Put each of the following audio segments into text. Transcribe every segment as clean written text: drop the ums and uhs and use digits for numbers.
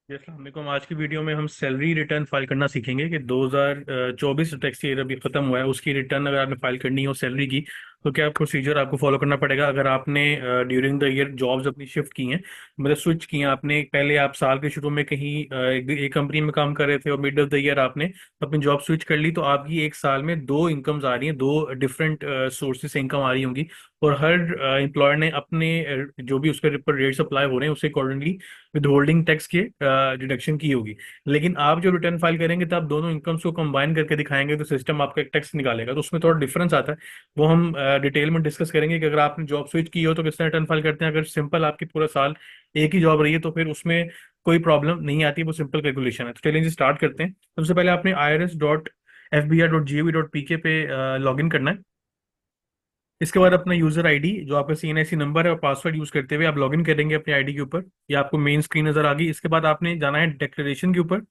जी अस्सलाम वालेकुम। आज की वीडियो में हम सैलरी रिटर्न फाइल करना सीखेंगे कि 2024 टैक्स ईयर अभी खत्म हुआ है, उसकी रिटर्न अगर आपने फाइल करनी हो सैलरी की, तो क्या प्रोसीजर आपको फॉलो करना पड़ेगा। अगर आपने ड्यूरिंग द ईयर जॉब्स अपनी शिफ्ट की हैं, मतलब स्विच की हैं आपने, पहले आप साल के शुरू में कहीं एक कंपनी में काम कर रहे थे और मिड ऑफ द ईयर आपने अपनी जॉब स्विच कर ली, तो आपकी एक साल में दो इनकम्स आ रही हैं, दो डिफरेंट सोर्सेज से इनकम आ रही होंगी। और हर एम्प्लॉयर ने अपने जो भी उसके ऊपर रेट्स अप्लाई हो रहे हैं उसे अकॉर्डिंगली विद होल्डिंग टैक्स के डिडक्शन की होगी। लेकिन आप जो रिटर्न फाइल करेंगे तो आप दोनों इनकम्स को कंबाइन करके दिखाएंगे तो सिस्टम आपका एक टैक्स निकालेगा, तो उसमें थोड़ा डिफरेंस आता है। वो हम डिटेल में डिस्कस करेंगे कि अगर आपने जॉब स्विच की हो तो किस तरह रिटर्न फाइल करते हैं। अगर सिंपल आपकी पूरा साल एक ही जॉब रही है तो फिर उसमें कोई प्रॉब्लम नहीं आती, वो सिंपल कैलकुलेशन है। तो चलिए जी स्टार्ट करते हैं। सबसे पहले आपने irs.fbr.gov.pk पे लॉग इन करना है। इसके बाद अपना यूजर आईडी जो आपका सीएनआईसी नंबर है और पासवर्ड यूज करते हुए आप लॉगिन करेंगे अपने आईडी के ऊपर। ये आपको मेन स्क्रीन नजर आ गई। इसके बाद आपने जाना है डिक्लेरेशन के ऊपर।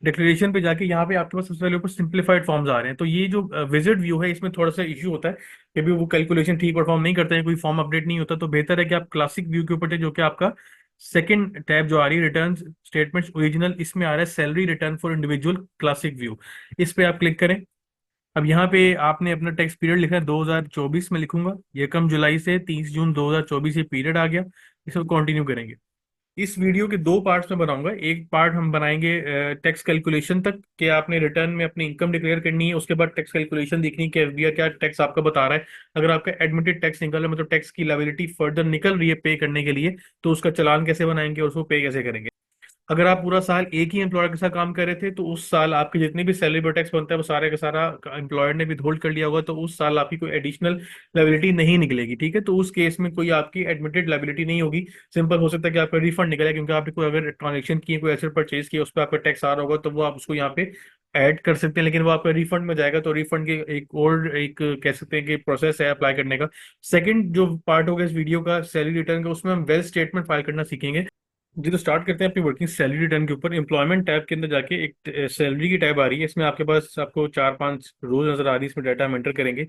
डिक्लेरेशन पे जाके यहाँ पे आपके पास सबसे पहले ऊपर सिंप्लीफाइड फॉर्म्स आ रहे हैं। तो ये जो विजिट व्यू है इसमें थोड़ा सा इश्यू होता है कि भी वो कैलकुलेशन ठीक परफॉर्म नहीं करते हैं, कोई फॉर्म अपडेट नहीं होता। तो बेहतर है कि आप क्लासिक व्यू के ऊपर थे, जो कि आपका सेकंड टैब जो आ रही है रिटर्न स्टेटमेंट्स ओरिजिनल, इसमें आ रहा है salary return for individual classic view. इस पे आप क्लिक करें। अब यहाँ पे आपने अपना टैक्स पीरियड लिखना है 2024 में लिखूंगा, ये कम जुलाई से 30 जून 2024 ये पीरियड आ गया। इसको कंटिन्यू करेंगे। इस वीडियो के दो पार्ट्स में बनाऊंगा। एक पार्ट हम बनाएंगे टैक्स कैलकुलेशन तक, कि आपने रिटर्न में अपनी इनकम डिक्लेयर करनी है, उसके बाद टैक्स कैलकुलेशन देखनी है कि एफबीआर क्या टैक्स आपका बता रहा है। अगर आपका एडमिटेड टैक्स निकल रहा है, मतलब टैक्स की लायबिलिटी फर्दर निकल रही है पे करने के लिए, तो उसका चालान कैसे बनाएंगे और उसको पे कैसे करेंगे। अगर आप पूरा साल एक ही एम्प्लॉयर के साथ काम कर रहे थे तो उस साल आपके जितने भी सैलरी पर टैक्स बनता है वो सारे का सारा एम्प्लॉयर ने विद होल्ड कर लिया होगा, तो उस साल आपकी कोई एडिशनल लायबिलिटी नहीं निकलेगी। ठीक है, तो उस केस में कोई आपकी एडमिटेड लायबिलिटी नहीं होगी। सिंपल हो सकता है कि आपका रिफंड निकले, क्योंकि आपने कोई अगर ट्रांजेक्शन किए, कोई एसेट परचेज किया, उस पर आपका टैक्स आ रहा होगा, तो वो आप उसको यहाँ पे ऐड कर सकते हैं, लेकिन वो आपका रिफंड में जाएगा। तो रिफंड के एक और एक कह सकते हैं कि प्रोसेस है अप्लाई करने का। सेकंड जो पार्ट होगा इस वीडियो का सैलरी रिटर्न का, उसमें हम वेल्थ स्टेटमेंट फाइल करना सीखेंगे। जी, तो स्टार्ट करते हैं अपनी वर्किंग सैलरी रिटर्न के ऊपर। एम्प्लॉयमेंट टैब के अंदर जाके एक सैलरी की टैब आ रही है, इसमें आपके पास आपको चार पांच रोज नजर आ रही है, इसमें डाटा हम एंटर करेंगे।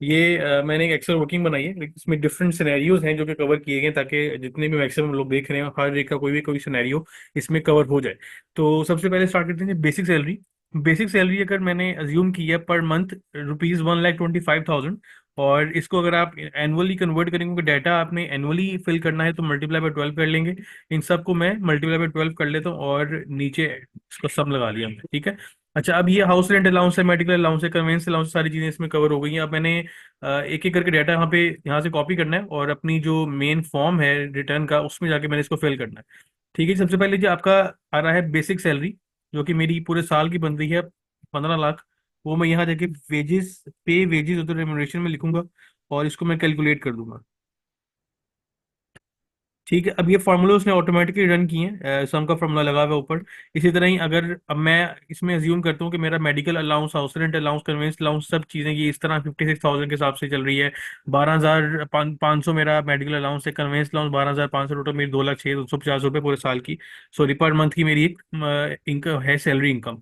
ये मैंने एक एक्सेल वर्किंग बनाई है, इसमें डिफरेंट सिनेरियोज हैं जो कि कवर किए गए हैं, ताकि जितने भी मैक्सिमम लोग देख रहे हैं हर एक का कोई सिनेरियो इसमें कवर हो जाए। तो सबसे पहले स्टार्ट करते हैं बेसिक सैलरी। बेसिक सैलरी अगर मैंने अज्यूम की है पर मंथ ₹1,25,000, और इसको अगर आप एनुअली कन्वर्ट करेंगे, क्योंकि डाटा आपने एनुअली फिल करना है, तो मल्टीप्लाई बाय 12 कर लेंगे। इन सबको मैं मल्टीप्लाई बाय 12 कर लेता हूँ और नीचे इसको सब लगा लिया हमने। ठीक है। अच्छा, अब ये हाउस रेंट अलाउंस है, मेडिकल अलाउंस है, कन्वेंस अलाउंस, सारी चीजें इसमें कवर हो गई हैं। अब मैंने एक एक करके डाटा यहाँ से कॉपी करना है और अपनी जो मेन फॉर्म है रिटर्न का उसमें जाके मैंने इसको फिल करना है। ठीक है, सबसे पहले जो आपका आ रहा है बेसिक सैलरी, जो कि मेरी पूरे साल की बन रही है 15 लाख, वो मैं यहाँ जाके वेजेस पे वेजेस उधर रेम्यूनरेशन में लिखूंगा और इसको मैं कैलकुलेट कर दूंगा। ठीक है, अब ये फार्मूला उसने ऑटोमेटिकली रन किए हैं, सम का फार्मूला लगा हुआ है ऊपर। इसी तरह ही अगर अब मैं इसमें अज्यूम करता हूँ कि मेरा medical allowance, house rent allowance, convince allowance, सब चीज़ें ये इस तरह 56,000 के हिसाब से चल रही है। 12,500 मेरा मेडिकल अलाउंस है, कन्वेंस अलाउंस 12,500, टोटल मेरी 2,06,250 रुपये पूरे साल की, सॉरी पर मंथ की मेरी एक इनकम है, सैलरी इनकम।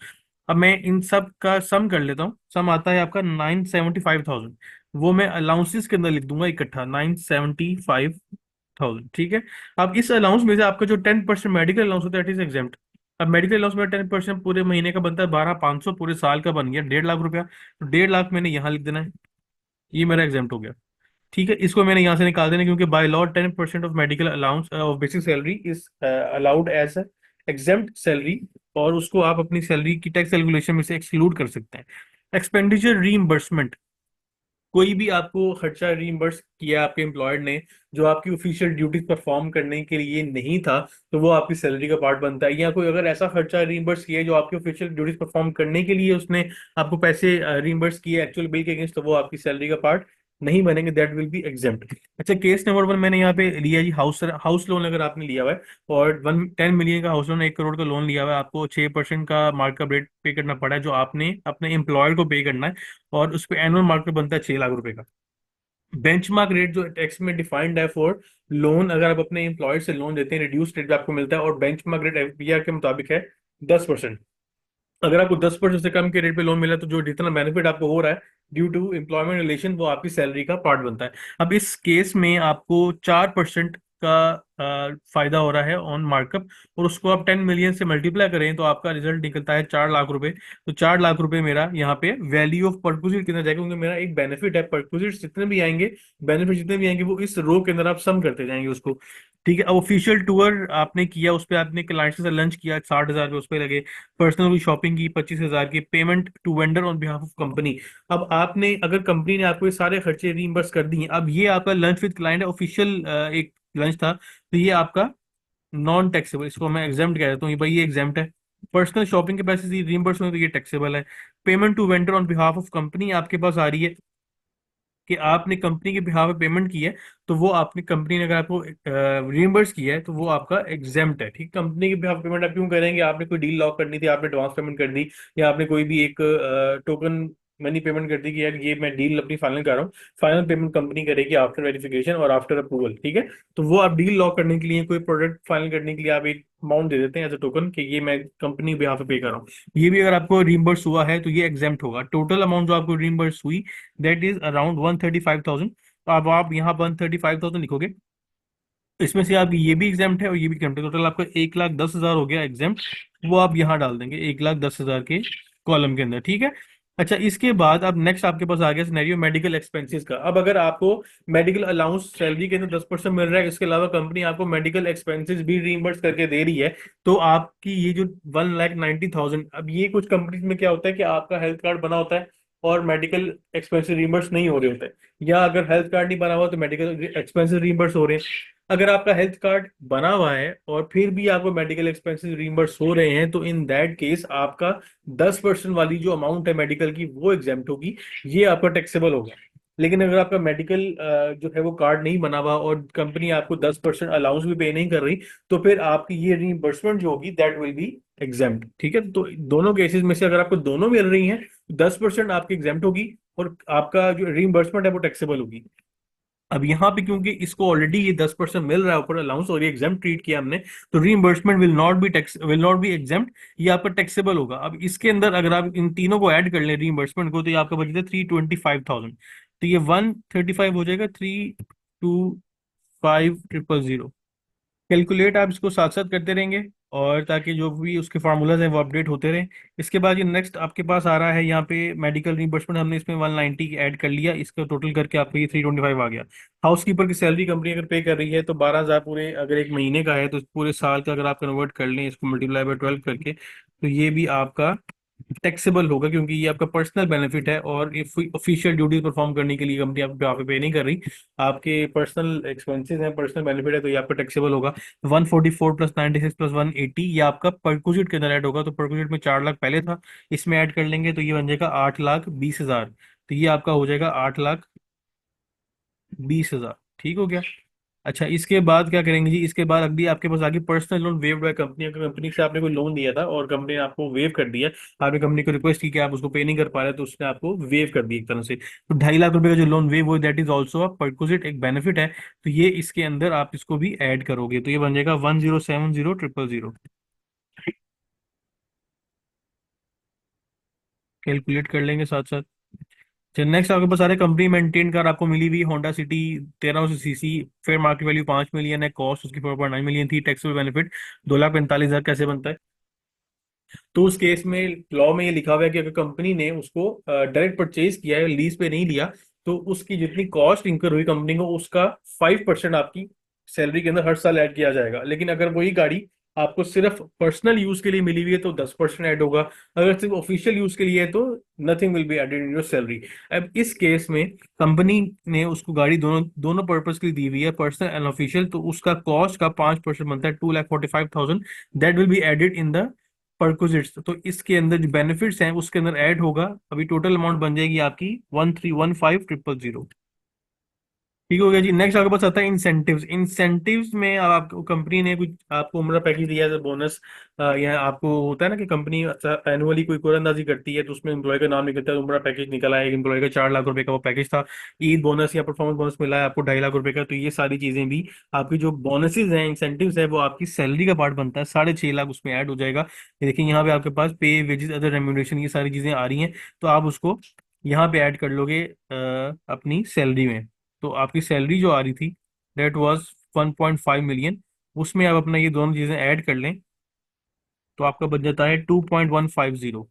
अब मैं इन सब का सम कर लेता हूँ। सम आता है आपका 975,000। वो मैं अलाउंसेस के अंदर लिख दूंगा इकट्ठा 975,000। ठीक है। अब इस अलाउंस में से आपका जो 10% मेडिकल अलाउंस होता है, इट इज एग्जेम्प्ट। अब मेडिकल अलाउंस मेरा 10% पूरे महीने का बनता है 12,500, पूरे साल का बन गया 1.5 लाख रुपया। तो 1.5 मैंने यहाँ लिख देना है, ये मेरा एग्जेम्प्ट हो गया। ठीक है, इसको मैंने यहाँ से निकाल देना, क्योंकि by law 10% of medical allowance of basic salary is allowed as exempt salary, और उसको आप अपनी सैलरी की टैक्स कैलकुलेशन में से एक्सक्लूड कर सकते हैं। एक्सपेंडिचर रीइंबर्समेंट, कोई भी आपको खर्चा रीइंबर्स किया आपके एम्प्लॉयर ने जो आपकी ऑफिशियल ड्यूटीज परफॉर्म करने के लिए नहीं था, तो वो आपकी सैलरी का पार्ट बनता है। या कोई अगर ऐसा खर्चा रीइंबर्स किया है जो आपकी ऑफिशियल ड्यूटीज परफॉर्म करने के लिए उसने आपको पैसे रीइंबर्स किए एक्चुअल बिल के अगेंस्ट, तो वो आपकी सैलरी का पार्ट नहीं बनेंगे, दैट विल बी एग्जेम्प्ट। अच्छा, केस नंबर 1 मैंने यहाँ पे लिया जी, हाउस हाउस लोन अगर आपने लिया हुआ है और 10 मिलियन का हाउस लोन, 1 करोड़ का लोन लिया हुआ है, आपको 6% का मार्कअप रेट पे करना पड़ा है, जो आपने अपने एम्प्लॉयर को पे करना है, और उस पर एनुअल मार्कअप बनता है 6 लाख रुपए का। बेंचमार्क रेट जो टैक्स में डिफाइंड है फॉर लोन, अगर आप अपने एम्प्लॉयर से लोन देते हैं रिड्यूस रेट आपको मिलता है, और बेंचमार्क रेट एफबीआर के मुताबिक है 10%। अगर आपको 10% से कम के रेट पे लोन मिला, तो जो जितना बेनिफिट आपको हो रहा है ड्यू टू एम्प्लॉयमेंट रिलेशन, वो आपकी सैलरी का पार्ट बनता है। अब इस केस में आपको 4% फायदा हो रहा है ऑन मार्कअप, और उसको आप 10 मिलियन से मल्टीप्लाई करें तो आपका रिजल्ट निकलता है 4 लाख रुपए। तो 4 लाख रुपए मेरा यहाँ पे वैल्यू ऑफ परक्विजिट के अंदर जाएगा, क्योंकि मेरा एक बेनिफिट है, परक्विजिट जितने भी आएंगे, बेनिफिट जितने भी आएंगे वो इस रो के अंदर आप सम करते जाएंगे उसको। ठीक है, अब ऑफिशियल टूर आपने किया, उस पर आपने क्लाइंट से लंच किया, 60,000 रुपये उस पर लगे। पर्सनल शॉपिंग की 25,000 की, payment to vendor on behalf of company. अब आपने, अगर कंपनी ने आपको ये सारे खर्चे रीइंबर्स कर दिए, अब ये आपका लंच विद क्लाइंट ऑफिशियल एक लंच था, तो ये आपका नॉन टैक्सेबल, इसको मैं एग्जाम्प्ट कह देता हूँ, ये भाई ये एग्जाम्प्ट है। पर्सनल शॉपिंग के पैसे रीइंबर्स हुए तो ये टैक्सेबल है। Payment to vendor on behalf of company आपके पास आ रही है कि आपने कंपनी के बिहाफ पे पेमेंट की है, तो वो आपने, कंपनी ने अगर आपको रिइंबर्स किया है तो वो आपका एग्जेम्प्ट है। ठीक, कंपनी के बिहाफ पेमेंट आप क्यों करेंगे? आपने कोई डील लॉक करनी थी, आपने एडवांस पेमेंट कर दी, या आपने कोई भी एक टोकन मनी पेमेंट कर दी कि यार ये मैं डील अपनी फाइनल कर रहा हूँ। फाइनल पेमेंट कंपनी करेगी आफ्टर वेरिफिकेशन और आफ्टर अप्रूवल। ठीक है, तो वो आप डील लॉक करने के लिए, कोई प्रोडक्ट फाइनल करने के लिए आप एक अमाउंट दे देते हैं एज अ टोकन कि ये मैं कंपनी बिहाफ पे पे कर रहा हूँ। ये भी अगर आपको रिइंबर्स हुआ है तो ये एग्जेम्प्ट होगा। टोटल अमाउंट जो आपको रिइंबर्स हुई, दैट इज अराउंड 135,000। तो अब आप यहाँ 135,000 लिखोगे, इसमें से आप ये भी एग्जाम्प्ट है और ये भी एग्जाम्प्ट है, टोटल आपका 1,10,000 हो गया एग्जाम्प्ट। वो आप यहाँ डाल देंगे 1,10,000 के कॉलम के अंदर। ठीक है, अच्छा इसके बाद अब नेक्स्ट आपके पास आ गया सिनेरियो मेडिकल एक्सपेंसेस का। अब अगर आपको मेडिकल अलाउंस सैलरी के अंदर 10% मिल रहा है, इसके अलावा कंपनी आपको मेडिकल एक्सपेंसेस भी रीइंबर्स करके दे रही है, तो आपकी ये जो 1,90,000, अब ये कुछ कंपनीज में क्या होता है कि आपका हेल्थ कार्ड बना होता है और मेडिकल एक्सपेंसेस रीइंबर्स नहीं हो रहे होते, या अगर हेल्थ कार्ड नहीं बना हुआ तो मेडिकल एक्सपेंसेस रीइंबर्स हो रहे हैं। अगर आपका हेल्थ कार्ड बना हुआ है और फिर भी आपको मेडिकल एक्सपेंसेस रीइंबर्स हो रहे हैं, तो इन दैट केस आपका 10% वाली जो अमाउंट है मेडिकल की वो एग्जेम्प्ट होगी, ये आपका टैक्सेबल होगा। लेकिन अगर आपका मेडिकल जो है वो कार्ड नहीं बना हुआ और कंपनी आपको 10% अलाउंस भी पे नहीं कर रही, तो फिर आपकी ये रीइंबर्समेंट जो होगी दैट विल बी एग्जेम्प्ट। ठीक है, तो दोनों केसेस में से अगर आपको दोनों मिल रही हैं, 10% आपकी एग्जेम्प्ट होगी और आपका जो रीइंबर्समेंट है वो टैक्सेबल होगी। अब यहाँ पे क्योंकि इसको ऑलरेडी ये 10% मिल रहा है ऊपर अलाउंस, और ये एग्जाम ट्रीट किया हमने, तो reimbursement will not be exempt, ये आपका टैक्सेबल होगा। अब इसके अंदर अगर आप इन तीनों को ऐड कर लें रीइंबर्समेंट को, तो ये आपका बच जाता है 325,000। तो ये 135 हो जाएगा, 325,000। कैलकुलेट आप इसको साथ साथ करते रहेंगे, और ताकि जो भी उसके फार्मूलाज हैं वो अपडेट होते रहें। इसके बाद ये नेक्स्ट आपके पास आ रहा है यहाँ पे मेडिकल रिimbursement, हमने इसमें 190 ऐड कर लिया, इसका टोटल करके आपको ये 325 आ गया। हाउस कीपर की सैलरी कंपनी अगर पे कर रही है तो 12,000 पूरे, अगर एक महीने का है तो पूरे साल का अगर आप कन्वर्ट कर लें इसको मल्टीप्लाई बाय 12 करके, तो ये भी आपका टैक्सेबल होगा, क्योंकि ये आपका पर्सनल बेनिफिट है और ऑफिशियल ड्यूटीज परफॉर्म करने के लिए कंपनी आपको पे पे नहीं कर रही। आपके पर्सनल एक्सपेंसेस हैं, पर्सनल बेनिफिट है, तो ये आपका टैक्सेबल होगा। 144 प्लस 96 प्लस 180 ये आपका परक्विजिट के अंदर ऐड होगा। तो परक्विजिट में 4 लाख पहले था, इसमें ऐड कर लेंगे तो ये बन जाएगा 8,20,000। तो ये आपका हो जाएगा 8,20,000। ठीक हो गया। अच्छा इसके बाद क्या करेंगे जी? इसके बाद अगली आपके पास आगे personal loan waived by company. अगर कंपनी से आपने कोई लोन दिया था और कंपनी ने आपको वेव कर दिया, आपने कंपनी को रिक्वेस्ट की कि आप उसको पे नहीं कर पा रहे, तो उसने आपको वेव कर दी एक तरह से, तो 2.5 लाख रुपए का जो लोन वेव हो, that is also a perquisite, एक बेनिफिट है। तो ये इसके अंदर आप इसको भी ऐड करोगे तो ये बन जाएगा 1,07,000,000। कैलकुलेट कर लेंगे साथ साथ। अच्छा नेक्स्ट आपके पास आ रहा है कंपनी मेंटेन कार आपको मिली हुई Honda city 1300 CC, fair market value 5 million है, कॉस्ट उसकी 4.9 मिलियन थी, टैक्सेबल बेनिफिट 2,45,000। कैसे बनता है? तो उस केस में लॉ में ये लिखा हुआ है कि अगर कंपनी ने उसको डायरेक्ट परचेज किया है, लीज पे नहीं लिया, तो उसकी जितनी कॉस्ट इंकर हुई कंपनी को, उसका 5% आपकी सैलरी के अंदर हर साल ऐड किया जाएगा। लेकिन अगर वही गाड़ी आपको सिर्फ पर्सनल यूज के लिए मिली हुई है तो 10% ऐड होगा। अगर सिर्फ ऑफिशियल यूज के लिए है तो nothing will be added in your salary. अब इस केस में कंपनी ने उसको गाड़ी दोनों दोनों पर्पज के लिए दी हुई है, पर्सनल एंड ऑफिशियल, तो उसका कॉस्ट का 5% बनता है 2,45,000। That will be added in the perquisites. तो इसके अंदर जो बेनिफिट्स हैं उसके अंदर ऐड होगा। अभी टोटल अमाउंट बन जाएगी आपकी 1,315,000। ठीक हो गया जी। नेक्स्ट आपके पास आता है इंसेंटिव्स। इंसेंटिव्स में अब आपको कंपनी ने कुछ आपको उम्र पैकेज दिया है बोनस, या आपको होता है ना कि कंपनी एनुअली कोई कुरंदाजी करती है तो उसमें एम्प्लॉय का नाम निकलता है, उम्र पैकेज निकला है, एक एम्प्लॉय का 4 लाख रुपए का वो पैकेज था। ईद बोनस या परफॉर्मेंस बोनस मिला है आपको 2.5 लाख रुपए का। तो ये सारी चीजें भी आपकी जो बोनसेज हैं, इंसेंटिव्स है, वो आपकी सैलरी का पार्ट बनता है, 6.5 लाख उसमें ऐड हो जाएगा। ये देखिए यहाँ पे आपके पास पे, वेजेस, अदर रेम्यूनरेशन, ये सारी चीजें आ रही हैं, तो आप उसको यहाँ पे ऐड कर लोगे अपनी सैलरी में। तो आपकी सैलरी जो आ रही थी दैट वाज 1.5 मिलियन, उसमें आप अपना ये दोनों चीजें ऐड कर लें तो आपका बन जाता है 2.150।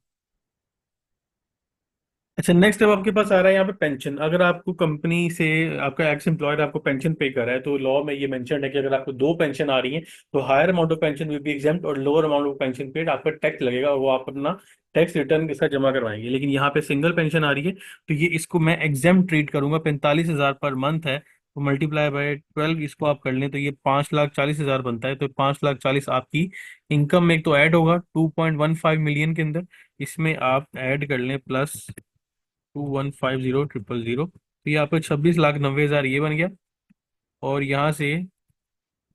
अच्छा, नेक्स्ट अब आपके पास आ रहा है यहाँ पे पेंशन। अगर आपको कंपनी से आपका एक्स एम्प्लॉयर आपको पेंशन पे कर रहा है, तो लॉ में ये मेंशन है कि अगर आपको दो पेंशन आ रही है तो higher amount of pension will be exempt और lower amount of pension paid आपका टैक्स लगेगा और वो आप अपना टैक्स रिटर्न के साथ जमा करवाएंगे। लेकिन यहाँ पे सिंगल पेंशन आ रही है तो ये इसको मैं एग्जेम्प्ट ट्रीट करूंगा। 45,000 पर मंथ है तो मल्टीप्लाई बाय 12 इसको आप कर लें तो ये 5,40,000 बनता है। तो 5,40,000 आपकी इनकम में एक तो ऐड होगा 2.15 मिलियन के अंदर, इसमें आप ऐड कर लें प्लस 2,150,000 तो ये आपका 26,90,000 ये बन गया। और यहाँ से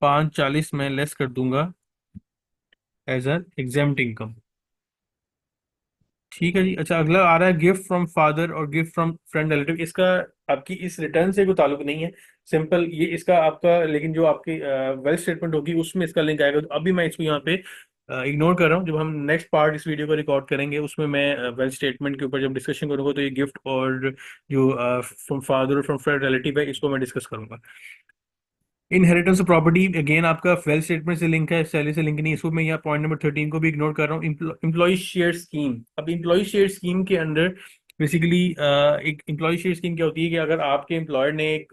5,40 मैं लेस कर दूंगा एज अ एग्जाम्प्ट इनकम। ठीक है जी। अच्छा, अगला आ रहा है गिफ्ट फ्रॉम फादर और गिफ्ट फ्रॉम फ्रेंड रिलेटिव। इसका आपकी इस रिटर्न से कोई ताल्लुक नहीं है, सिंपल ये इसका आपका, लेकिन जो आपकी वेल्थ स्टेटमेंट होगी उसमें इसका लिंक आएगा। तो अभी मैं इसको यहाँ पे इग्नोर कर रहा हूँ। जब हम नेक्स्ट पार्ट इस वीडियो को रिकॉर्ड करेंगे उसमें मैं वेल्थ स्टेटमेंट के ऊपर जब डिस्कशन करूंगा तो ये गिफ्ट और जो फ्रॉम फादर और फ्रॉम फ्रेंड रिलेटिव है इसको मैं डिस्कस करूंगा। इनहेरिटेंस ऑफ प्रॉपर्टी अगेन आपका वेल्थ स्टेटमेंट से लिंक है, सैलरी से लिंक नहीं। इसको मैं यहाँ पॉइंट नंबर 13 को भी इग्नोर कर रहा हूँ। Employee share scheme. अब इम्प्लॉय शेयर स्कीम के अंदर बेसिकली एक इम्प्लॉय शेयर स्कीम क्या होती है कि अगर आपके एम्प्लॉयर ने एक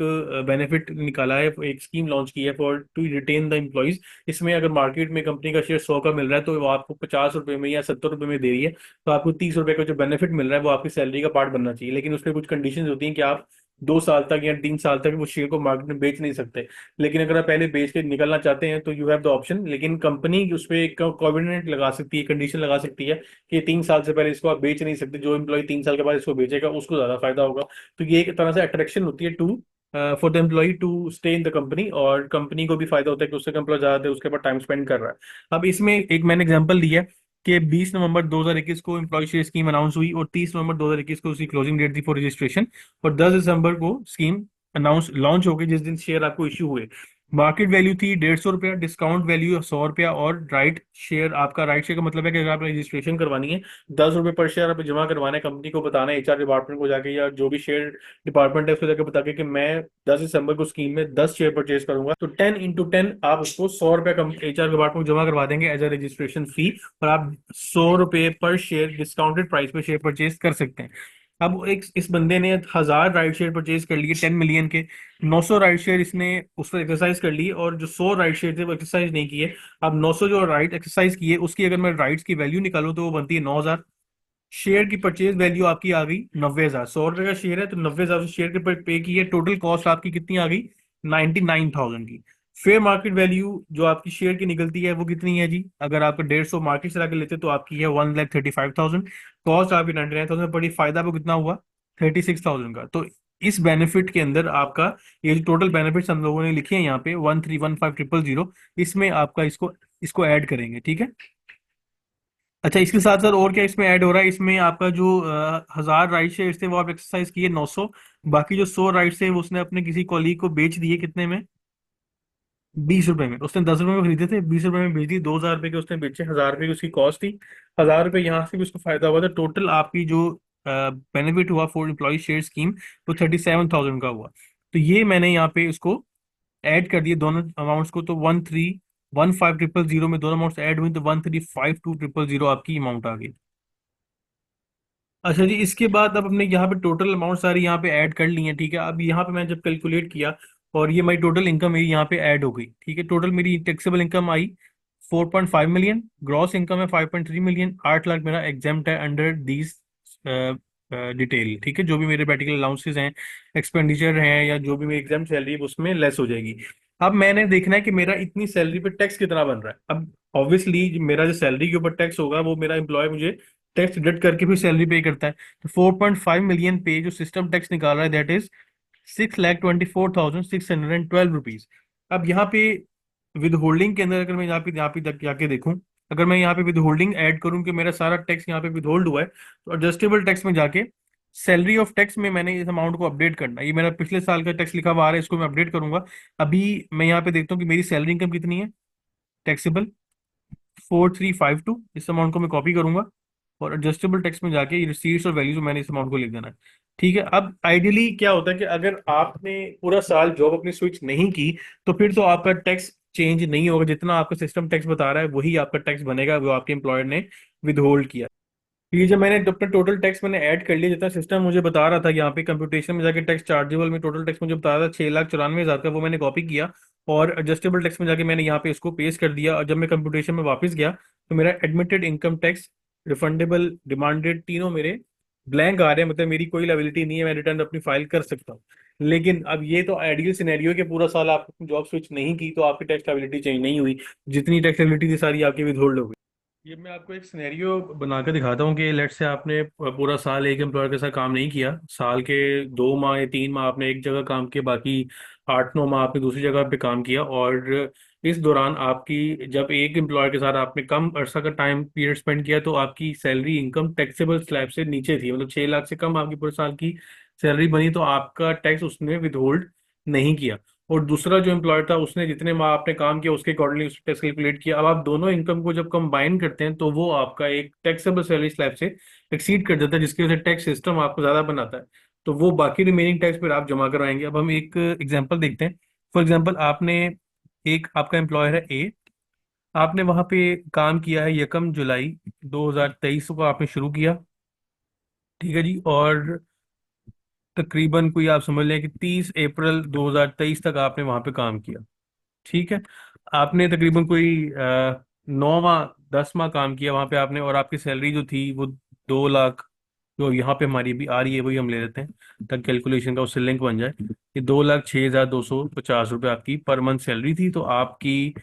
बेनिफिट निकाला है, एक स्कीम लॉन्च की है for to retain the employees. इसमें अगर मार्केट में कंपनी का शेयर 100 का मिल रहा है तो वो आपको 50 रुपए में या 70 रुपए में दे रही है, तो आपको 30 रुपए का जो बेनिफिट मिल रहा है वो आपकी सैलरी का पार्ट बनना चाहिए। लेकिन उसमें कुछ कंडीशंस होती हैं कि आप 2 साल तक या 3 साल तक वो शेयर को मार्केट में बेच नहीं सकते। लेकिन अगर आप पहले बेच के निकलना चाहते हैं तो यू हैव द ऑप्शन। लेकिन कंपनी उस पर एक कोविडेंट लगा सकती है, कंडीशन लगा सकती है कि 3 साल से पहले इसको आप बेच नहीं सकते। जो एम्प्लॉय 3 साल के बाद इसको बेचेगा उसको ज्यादा फायदा होगा। तो ये एक तरह से अट्रैक्शन होती है to for the employee to stay in the company, और कंपनी को भी फायदा होता है कि उससे एम्प्लॉय ज्यादा देर उसके बाद टाइम स्पेंड कर रहा है। अब इसमें एक मैंने एग्जांपल दिया है कि 20 नवंबर 2021 को एम्प्लॉय शेयर स्कीम अनाउंस हुई और 30 नवंबर 2021 को उसकी क्लोजिंग डेट थी फॉर रजिस्ट्रेशन, और 10 दिसंबर को स्कीम अनाउंस लॉन्च हो गई जिस दिन शेयर आपको इश्यू हुए। मार्केट वैल्यू थी 150 रुपया, डिस्काउंट वैल्यू 100 रुपया, और राइट शेयर आपका, राइट शेयर का मतलब है कि अगर आपने रजिस्ट्रेशन करवानी है 10 रुपये पर शेयर आप जमा करवाना है, कंपनी को बताना है, एचआर डिपार्टमेंट को जाके या जो भी शेयर डिपार्टमेंट है उसको जाके बता के कि मैं 10 दिसंबर को स्कीम में 10 शेयर परचेज करूंगा, तो 10 × 10 आप उसको 100 रुपया एचआर डिपार्टमेंट को जमा करवा देंगे एज अ रजिस्ट्रेशन फी, और आप 100 रुपये पर शेयर डिस्काउंटेड प्राइस पे शेयर परचेज कर सकते हैं। अब एक इस बंदे ने 1,000 राइट शेयर परचेज कर लिए 10 मिलियन के, 900 राइट शेयर इसने उस पर एक्सरसाइज कर ली, और जो 100 राइट शेयर थे वो एक्सरसाइज नहीं किए। अब 900 जो राइट एक्सरसाइज किए उसकी अगर मैं राइट्स की वैल्यू निकालूं तो वो बनती है 9,000। शेयर की परचेज वैल्यू आपकी आ गई 90,000। 100 रुपए का शेयर है तो 90,000 शेयर के पर पे की है। टोटल कॉस्ट आपकी कितनी आ गई? 99,000 की। फेयर मार्केट वैल्यू जो आपकी शेयर की निकलती है वो कितनी है जी? अगर आप 150 मार्केट से लाके लेते तो आपकी है 1,35,000। कॉस्ट आपकी 99,000 पड़ी, फायदा आपको कितना हुआ? 36,000 का। तो इस बेनिफिट के अंदर आपका ये जो टोटल बेनिफिट्स हम लोगों ने लिखे हैं यहाँ पे 1,315,000, इसमें आपका इसको इसको ऐड करेंगे। ठीक है। अच्छा, इसके साथ साथ और क्या इसमें ऐड हो रहा है? इसमें आपका जो 1,000 राइट शेयर थे वो आप एक्सरसाइज किए 900, बाकी जो 100 राइट थे वो उसने अपने किसी कॉलीग को बेच दिए। कितने में? 20 रुपए में। उसने 10 रुपए में खरीदे थे, 20 रुपए में बेच दिए। 2,000 रुपए के उसने बेचे, 1,000 रुपए की उसकी कॉस्ट थी। 1,000 रुपए यहाँ से भी उसको फायदा हुआ था। टोटल आपकी जो बेनिफिट हुआ फॉर एम्प्लॉय शेयर स्कीम वो 37,000 का हुआ। तो ये मैंने यहाँ पे इसको ऐड कर दिए दोनों अमाउंट्स को, तो 1,315,000 में दोनों अमाउंट्स ऐड हुई तो 1,352,000 आपकी अमाउंट आ गई। अच्छा जी, इसके बाद अब हमने यहाँ पे टोटल अमाउंट सारी यहाँ पे ऐड कर ली है। ठीक है। अब यहाँ पे मैं जब कैलकुलेट किया और ये मेरी टोटल इनकम मेरी यहाँ पे ऐड हो गई। ठीक है। टोटल मेरी टैक्सेबल इनकम आई 4.5 मिलियन, ग्रॉस इनकम है 5.3 मिलियन, 8 लाख मेरा एग्जाम्प्ट है अंडर दीज डिटेल। ठीक है। जो भी मेरे प्रैक्टिकल अलाउंसेस हैं, एक्सपेंडिचर हैं, या जो भी मेरी एग्जाम सैलरी है उसमें लेस हो जाएगी। अब मैंने देखना है कि मेरा इतनी सैलरी पे टैक्स कितना बन रहा है। अब ऑब्वियसली मेरा जो सैलरी के ऊपर टैक्स होगा वो मेरा एम्प्लॉय मुझे टैक्स डिडक्ट करके फिर सैलरी पे करता है। तो 4.5 मिलियन पे जो सिस्टम टैक्स निकाल रहा है दैट इज 6,24,612 रुपीज। अब यहाँ पे विद होल्डिंग के अंदर अगर मैं यहाँ पे जाके देखूं, अगर मैं यहाँ पे विद होल्डिंग ऐड करूं कि मेरा सारा टैक्स यहाँ पे विद होल्ड हुआ है, तो एडजस्टेबल टैक्स में जाके सैलरी ऑफ टैक्स में मैंने इस अमाउंट को अपडेट करना है। ये मेरा पिछले साल का टैक्स लिखा हुआ आ रहा है, इसको मैं अपडेट करूंगा। अभी मैं यहाँ पे देखता हूँ कि मेरी सैलरी इनकम कितनी है टैक्सेबल, 4,352। इस अमाउंट को मैं कॉपी करूंगा और एडजस्टेबल टेक्स्ट में जाके रिसीट्स और वैल्यूज मैंने इस अमाउंट को लिख देना है। ठीक है, अब आइडियली क्या होता है कि अगर आपने पूरा साल जॉब अपनी स्विच नहीं की तो फिर तो आपका टैक्स चेंज नहीं होगा, जितना आपका सिस्टम टैक्स बता रहा है वही आपका टैक्स बनेगा, वो आपके एम्प्लॉयर ने विद होल्ड किया। ये जब मैंने अपना टोटल टैक्स मैंने ऐड कर लिया, जितना सिस्टम मुझे बता रहा था यहाँ पे कंप्यूटेशन में जाके टैक्स चार्जेबल में टोटल टैक्स मुझे बता रहा था 6,94,000 का, वो मैंने कॉपी किया और एडजस्टेबल टैक्स में जाके मैंने यहाँ पे इसको पेस्ट कर दिया। और जब मैं कंप्यूटेशन में वापस गया तो मेरा admitted income tax, refundable, demanded, तीनों मेरे ब्लैंक आ रहे हैं, मतलब मेरी कोई लायबिलिटी नहीं है, मैं रिटर्न अपनी फाइल कर सकता हूँ। लेकिन अब ये तो आइडियल सिनेरियो के पूरा साल आप जॉब स्विच नहीं की तो आपकी टैक्स लायबिलिटी चेंज नहीं हुई, जितनी टैक्स लायबिलिटी थी सारी आपकी विद होल्ड हो गई। ये मैं आपको एक सिनेरियो बनाकर दिखाता हूँ कि लेट से आपने पूरा साल एक एम्प्लॉयर के साथ काम नहीं किया, साल के 2 माह या 3 माह आपने एक जगह काम किया, बाकी 8-9 माह आपने दूसरी जगह पे काम किया, और इस दौरान आपकी जब एक एम्प्लॉयर के साथ आपने कम अरसा का टाइम पीरियड स्पेंड किया तो आपकी सैलरी इनकम टैक्सेबल स्लैब से नीचे थी, मतलब 6 लाख से कम आपकी पूरे साल की सैलरी बनी, तो आपका टैक्स उसने विदहोल्ड नहीं किया। और दूसरा जो एम्प्लॉयर था उसने जितने माह आपने काम किया उसके अकॉर्डिंगली उसने टैक्स कैलकुलेट किया। अब आप दोनों इनकम को जब कंबाइन करते हैं तो वो आपका एक टैक्सेबल सैलरी स्लैब से एक्सीड कर देता है, जिसकी वजह से टैक्स सिस्टम आपको ज्यादा बनाता है, तो वो बाकी रिमेनिंग टैक्स फिर आप जमा करवाएंगे। अब हम एक एग्जांपल देखते हैं। फॉर एग्जांपल आपने, एक आपका एम्प्लॉयर है ए, आपने वहां पे काम किया है 1 जुलाई 2023 को आपने शुरू किया। ठीक है जी, और तकरीबन कोई आप समझ लें कि 30 अप्रैल 2023 तक आपने वहां पे काम किया। ठीक है, आपने तकरीबन कोई 9 माह 10 माह काम किया वहां पे आपने, और आपकी सैलरी जो थी वो 2 लाख, जो यहाँ पे हमारी भी आ रही है वही हम ले लेते हैं ताकि कैलकुलेशन का उससे लिंक बन जाए। ये 2,06,250 रुपये आपकी पर मंथ सैलरी थी, तो आपकी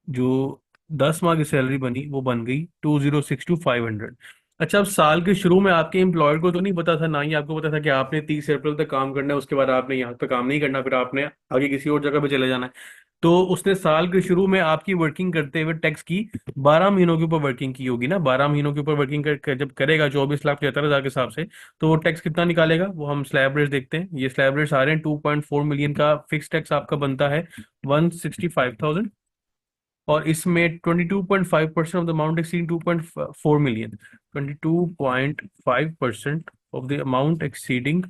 जो 10 माह की सैलरी बनी वो बन गई 2,06,500। अच्छा, अब साल के शुरू में आपके एम्प्लॉयर को तो नहीं पता था, ना ही आपको पता था कि आपने 30 अप्रैल तक काम करना है, उसके बाद आपने यहाँ पे काम नहीं करना, फिर आपने आगे किसी और जगह पे चले जाना है। तो उसने साल के शुरू में आपकी वर्किंग करते हुए टैक्स की 12 महीनों के ऊपर वर्किंग की होगी ना, 12 महीनों के ऊपर वर्किंग जब करेगा 24,75,000 के हिसाब से, तो वो टैक्स कितना निकालेगा वो हम स्लैब रेट देखते हैं। ये स्लैब रेट्स आ रहे हैं 2.4 मिलियन का फिक्स टैक्स आपका बनता है 165,000, और इसमें 22.5% of the amount exceeding 2.4 million, 22.5% of the amount exceeding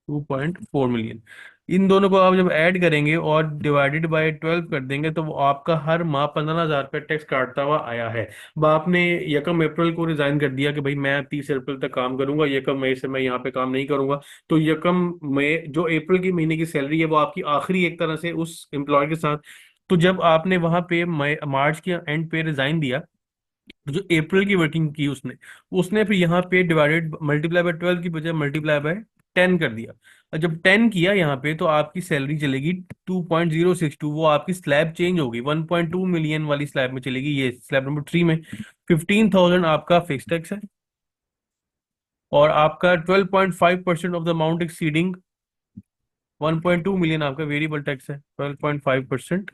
2.4 million, इन दोनों को आप जब ऐड करेंगे और डिवाइडेड बाय 12 कर देंगे तो वो आपका हर माह 15,000 रुपये टैक्स काटता हुआ आया है। अब आपने 1 अप्रैल को रिजाइन कर दिया कि भाई मैं 30 अप्रैल तक काम करूंगा, 1 मई से मैं यहाँ पे काम नहीं करूंगा, तो 1 मई जो अप्रैल की महीने की सैलरी है वो आपकी आखिरी एक तरह से उस एम्प्लॉयर के साथ। तो जब आपने वहां पे मई मार्च के एंड पे रिजाइन दिया, तो जो अप्रैल की वर्किंग की उसने उसने फिर यहाँ पे डिवाइडेड मल्टीप्लाई बाय 12 की बजाय मल्टीप्लाई बाय 10 कर दिया। और जब 10 किया यहाँ पे तो आपकी सैलरी चलेगी 2.062, वो आपकी स्लैब चेंज होगी 1.2 मिलियन वाली स्लैब में चलेगी, ये स्लैब नंबर 3 में 15,000 आपका फिक्स टैक्स है, और आपका 12.5% of the amount exceeding 1.2 million आपका वेरिएबल टैक्स है, 12.5%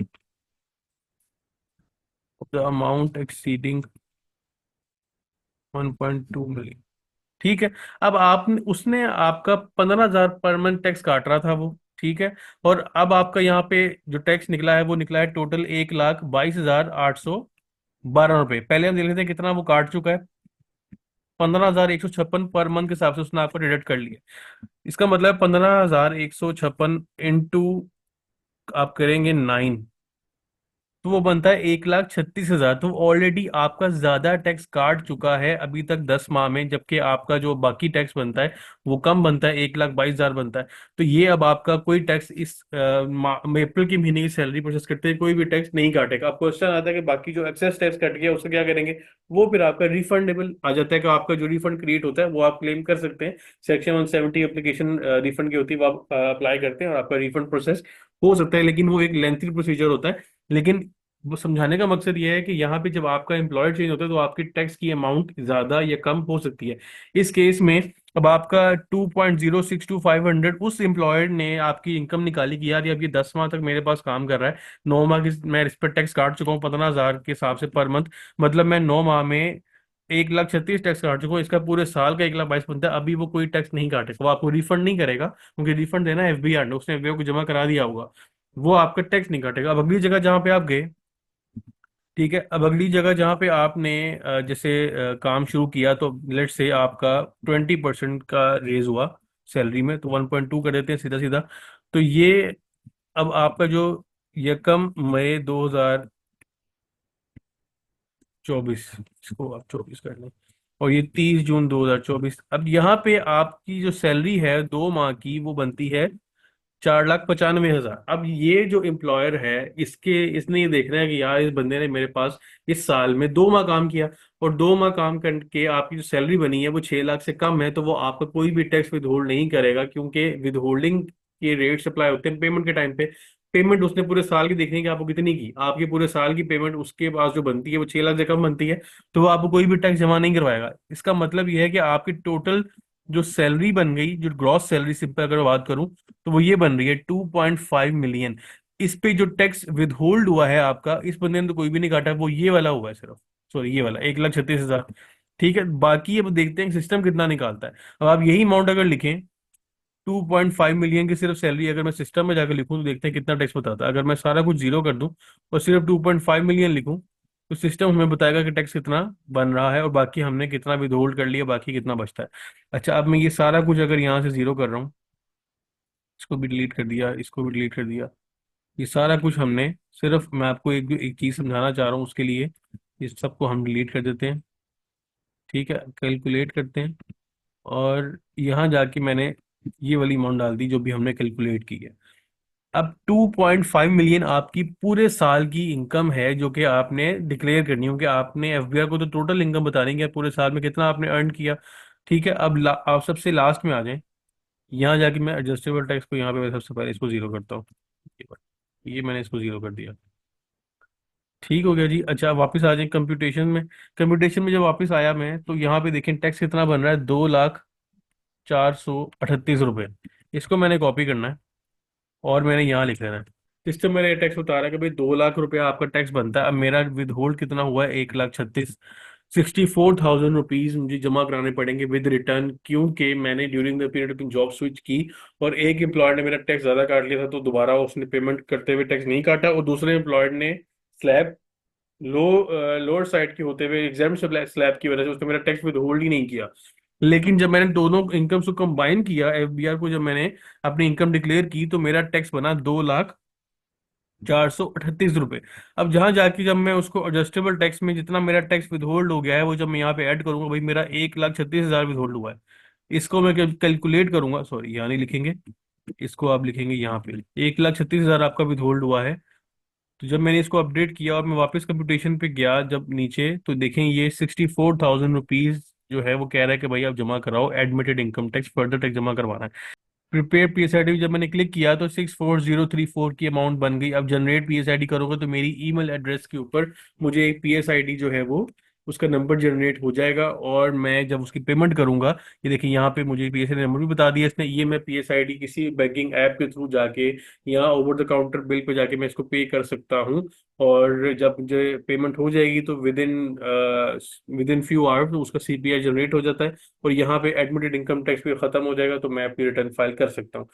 of the amount exceeding 1.2 million. ठीक है, अब आपने उसने आपका 15,000 पर मंथ टैक्स काट रहा था वो, ठीक है, और अब आपका यहाँ पे जो टैक्स निकला है वो निकला है टोटल 1,22,812 रुपये। पहले हम देख लेते हैं कितना वो काट चुका है। 15,156 पर मंथ के हिसाब से उसने आपको डिडक्ट कर लिया। इसका मतलब 15,156 इंटू आप करेंगे 9, तो वो बनता है 1,36,000। तो ऑलरेडी आपका ज्यादा टैक्स काट चुका है अभी तक 10 माह में, जबकि आपका जो बाकी टैक्स बनता है वो कम बनता है, 1,22,000 बनता है। तो ये अब आपका कोई टैक्स इस अप्रैल के महीने की सैलरी प्रोसेस करते हैं कोई भी टैक्स नहीं काटेगा। अब क्वेश्चन आता है कि बाकी जो एक्सेस टैक्स कट गया उसको क्या करेंगे, वो फिर आपका रिफंडेबल आ जाता है कि आपका जो रिफंड क्रिएट होता है वो आप क्लेम कर सकते हैं। सेक्शन 170 एप्लीकेशन रिफंड की होती है, वो आप अप्लाई करते हैं और आपका रिफंड प्रोसेस हो सकता है, लेकिन वो एक लेंथी प्रोसीजर होता है। लेकिन वो समझाने का मकसद ये है कि यहाँ पे जब आपका एम्प्लॉयर चेंज होता है तो आपकी टैक्स की अमाउंट ज्यादा या कम हो सकती है। इस केस में अब आपका 2.062,500 उस एम्प्लॉयर ने आपकी इनकम निकाली कि यार ये अब ये 10 माह तक मेरे पास काम कर रहा है, 9 माह की मैं इस पर टैक्स काट चुका हूँ 15,000 के हिसाब से पर मंथ, मतलब मैं 9 माह में 1,36,000 टैक्स काट चुका हूँ, इसका पूरे साल का 1,22,000 बनता है। अभी वो कोई टैक्स नहीं काटेगा, वो आपको रिफंड नहीं करेगा क्योंकि रिफंड देना एफबीआर ने, उसने एफबीआर को जमा करा दिया होगा, वो आपका टैक्स नहीं काटेगा। अब अगली जगह जहाँ पे आप गए ठीक है, अब अगली जगह जहाँ पे आपने जैसे काम शुरू किया, तो लेट से आपका 20% का रेज हुआ सैलरी में, तो 1.2 कर देते हैं सीधा सीधा। तो ये अब आपका जो यकम मई 2024, इसको आप 24 कर लें, और ये 30 जून 2024, अब यहाँ पे आपकी जो सैलरी है 2 माह की वो बनती है 4,95,000। अब ये जो एम्प्लॉयर है, इसने ये देखना है कि यार इस बंदे ने मेरे पास इस साल में 2 माह काम किया, और 2 माह काम करके आपकी जो सैलरी बनी है वो 6 लाख से कम है, तो वो आपका कोई भी टैक्स विद होल्ड नहीं करेगा, क्योंकि विद होल्डिंग के रेट अप्लाई होते हैं पेमेंट के टाइम पे। पेमेंट उसने पूरे साल की देखनी है कि आपको कितनी की, आपकी पूरे साल की पेमेंट उसके पास जो बनती है वो 6 लाख से कम बनती है, तो वो आपको कोई भी टैक्स जमा नहीं करवाएगा। इसका मतलब ये है कि आपकी टोटल जो सैलरी बन गई, जो ग्रॉस सैलरी सिंपल अगर बात करूं, तो वो ये बन रही है 2.5 मिलियन। इस पे जो टैक्स विद होल्ड हुआ है आपका, इस बंदे ने तो कोई भी नहीं काटा, वो ये वाला हुआ है सिर्फ, सॉरी ये वाला 1,36,000। ठीक है, बाकी अब देखते हैं सिस्टम कितना निकालता है। अब आप यही अमाउंट अगर लिखें, 2.5 मिलियन की सिर्फ सैलरी अगर मैं सिस्टम में जाकर लिखूं, तो देखते हैं कितना टैक्स बताता है। अगर मैं सारा कुछ जीरो कर दूं और सिर्फ 2.5 मिलियन लिखूं, तो सिस्टम हमें बताएगा कि टैक्स कितना बन रहा है और बाकी हमने कितना विद होल्ड कर लिया, बाकी कितना बचता है। अच्छा, अब मैं ये सारा कुछ अगर यहाँ से जीरो कर रहा हूँ, इसको भी डिलीट कर दिया, इसको भी डिलीट कर दिया, ये सारा कुछ हमने, सिर्फ मैं आपको एक एक चीज समझाना चाह रहा हूँ उसके लिए, इस सबको हम डिलीट कर देते हैं। ठीक है, कैलकुलेट करते हैं, और यहाँ जाके मैंने ये वाली अमाउंट डाल दी जो भी हमने कैलकुलेट की है। अब 2.5 मिलियन आपकी पूरे साल की इनकम है, जो कि आपने डिक्लेयर करनी होगी। आपने एफबीआर को तो टोटल इनकम बतानी है पूरे साल में कितना आपने अर्न किया। ठीक है, अब आप सबसे लास्ट में आ जाएं, यहाँ जाके मैं एडजस्टेबल टैक्स को यहाँ पे मैं सबसे पहले इसको जीरो करता हूँ। ये मैंने इसको जीरो कर दिया। ठीक हो गया जी। अच्छा, वापस आ जाए कंप्यूटेशन में जब वापस आया मैं, तो यहाँ पे देखें टैक्स कितना बन रहा है, 2,04,38 रुपये। इसको मैंने कॉपी करना है और मैंने यहाँ लिख लेना है। सिस्टम मेरा टैक्स बता रहा है कि भाई 2 लाख रुपया आपका टैक्स बनता है। अब मेरा विद होल्ड कितना हुआ है, 1,36,000, 64,000 रुपीज मुझे जमा कराने पड़ेंगे विद रिटर्न, क्योंकि मैंने ड्यूरिंग द पीरियड अपनी जॉब स्विच की, और एक एम्प्लॉयर ने मेरा टैक्स ज्यादा काट लिया था, तो दोबारा उसने पेमेंट करते हुए टैक्स नहीं काटा, और दूसरे एम्प्लॉयर ने स्लैब लो लोअर साइड की होते हुए एग्जाम स्लैब की वजह से उसने मेरा टैक्स विद होल्ड ही नहीं किया। लेकिन जब मैंने दोनों इनकम्स को कंबाइन किया, एफबीआर को जब मैंने अपनी इनकम डिक्लेयर की, तो मेरा टैक्स बना 2,04,38 रुपये। अब जहां जाके जब मैं उसको एडजस्टेबल टैक्स में जितना मेरा टैक्स विद होल्ड हो गया है, वो जब मैं यहाँ पे ऐड करूंगा, भाई मेरा 1,36,000 विद होल्ड हुआ है। इसको मैं कैलकुलेट करूंगा, सॉरी यहाँ नहीं लिखेंगे, इसको आप लिखेंगे यहाँ पे, 1,36,000 आपका विद होल्ड हुआ है। तो जब मैंने इसको अपडेट किया और मैं वापस कंप्यूटेशन पे गया जब नीचे, तो देखें ये 64,000 रुपीज जो है वो कह रहा है कि भाई आप जमा कराओ admitted income tax, further tax जमा करवाना है। प्रिपेयर पीएसआईडी जब मैंने क्लिक किया, तो 64,034 की अमाउंट बन गई। अब जनरेट पीएसआईडी करोगे तो मेरी ईमेल एड्रेस के ऊपर मुझे एक पीएसआईडी जो है वो उसका नंबर जनरेट हो जाएगा, और मैं जब उसकी पेमेंट करूंगा, ये देखिए यहाँ पे मुझे पीएसआईडी नंबर भी बता दिया इसने, ये मैं पीएसआईडी किसी बैंकिंग ऐप के थ्रू जाके यहाँ over the counter bill pay जाके मैं इसको पे कर सकता हूँ। और जब मुझे पेमेंट हो जाएगी, तो विद इन फ्यू आवर्स उसका सीपीआई जनरेट हो जाता है, और यहाँ पे एडमिटेड इनकम टैक्स भी खत्म हो जाएगा, तो मैं अपनी रिटर्न फाइल कर सकता हूँ।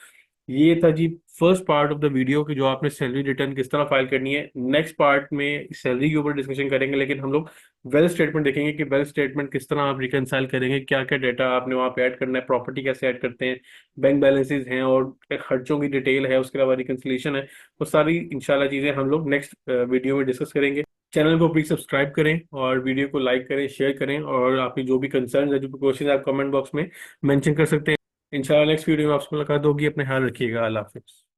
ये था जी first part of the video कि जो आपने सैलरी रिटर्न किस तरह फाइल करनी है। नेक्स्ट पार्ट में सैलरी के ऊपर डिस्कशन करेंगे, लेकिन हम लोग वेल्थ स्टेटमेंट देखेंगे कि वेल्थ स्टेटमेंट किस तरह आप रिकनसाइल करेंगे, क्या क्या डेटा आपने वहाँ पे ऐड करना है, प्रॉपर्टी कैसे ऐड करते हैं, बैंक बैलेंसेस हैं, और खर्चों की डिटेल है, उसके अलावा रिकन्सिलेशन है। वो सारी इंशाल्लाह चीज़ें हम लोग नेक्स्ट वीडियो में डिस्कस करेंगे। चैनल को प्लीज सब्सक्राइब करें और वीडियो को लाइक करें, शेयर करें, और आपकी जो भी कंसर्न है, जो भी क्वेश्चन आप कमेंट बॉक्स में मेंशन कर सकते हैं। इंशाल्लाह नेक्स्ट वीडियो में आपसे मुलाकात होगी। अपने ख्याल रखिएगा। अल्लाह हाफिज़।